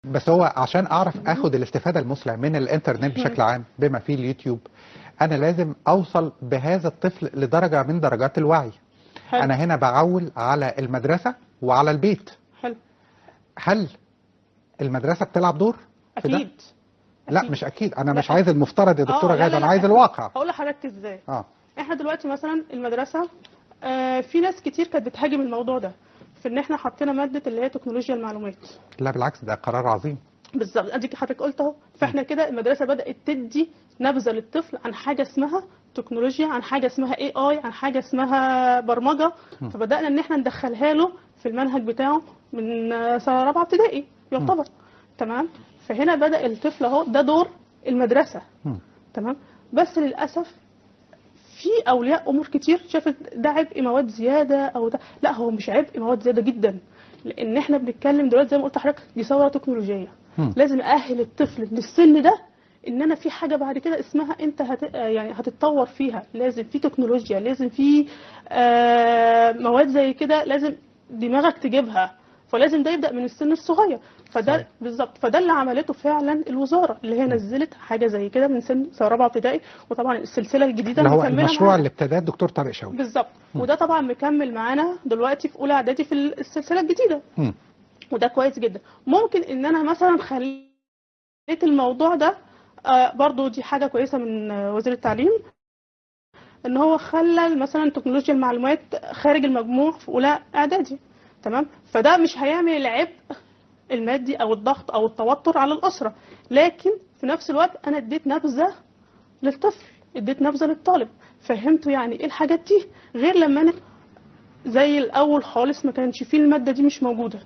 بس هو عشان اعرف اخد الاستفاده المثلى من الانترنت بشكل عام بما فيه اليوتيوب، انا لازم اوصل بهذا الطفل لدرجه من درجات الوعي. حلو. انا هنا بعول على المدرسه وعلى البيت. حلو. هل المدرسه بتلعب دور في ده؟ اكيد. لا مش اكيد، انا لا مش عايز المفترض يا دكتوره غاده، انا عايز الواقع. هقول لحضرتك ازاي. اه احنا دلوقتي مثلا المدرسه، في ناس كتير كانت بتهاجم الموضوع ده في ان احنا حطينا ماده اللي هي تكنولوجيا المعلومات. لا بالعكس، ده قرار عظيم. بالظبط، اديك حضرتك قلت اهو. فاحنا كده المدرسه بدات تدي نبذه للطفل عن حاجه اسمها تكنولوجيا، عن حاجه اسمها اي، عن حاجه اسمها برمجه. فبدانا ان احنا ندخلها له في المنهج بتاعه من سنه رابعه ابتدائي يعتبر. تمام. فهنا بدا الطفل اهو، ده دور المدرسه. تمام. بس للاسف في اولياء امور كتير شافت ده عبء مواد زياده او ده. لا، هو مش عبء مواد زياده جدا، لان احنا بنتكلم دلوقتي زي ما قلت لحضرتك دي ثوره تكنولوجيه. لازم اهل الطفل للسن ده ان انا في حاجه بعد كده اسمها انت يعني هتتطور فيها، لازم في تكنولوجيا، لازم في مواد زي كده لازم دماغك تجيبها. فلازم ده يبدا من السن الصغير. فده بالظبط، فده اللي عملته فعلا الوزاره، اللي هي نزلت حاجه زي كده من سن رابعه ابتدائي. وطبعا السلسله الجديده اللي هو مكمله المشروع معانا. اللي ابتداه الدكتور طارق شوقي. بالظبط. وده طبعا مكمل معانا دلوقتي في اولى اعدادي في السلسله الجديده. وده كويس جدا. ممكن ان انا مثلا خليت الموضوع ده برضو دي حاجه كويسه من وزير التعليم، ان هو خلى مثلا تكنولوجيا المعلومات خارج المجموع في اولى اعدادي. تمام. فده مش هيعمل العبء المادي او الضغط او التوتر على الاسره، لكن في نفس الوقت انا اديت نبذه للطفل، اديت نبذه للطالب، فهمته يعني ايه الحاجات دي، غير لما انا زي الاول خالص ما كانش فيه الماده دي مش موجوده.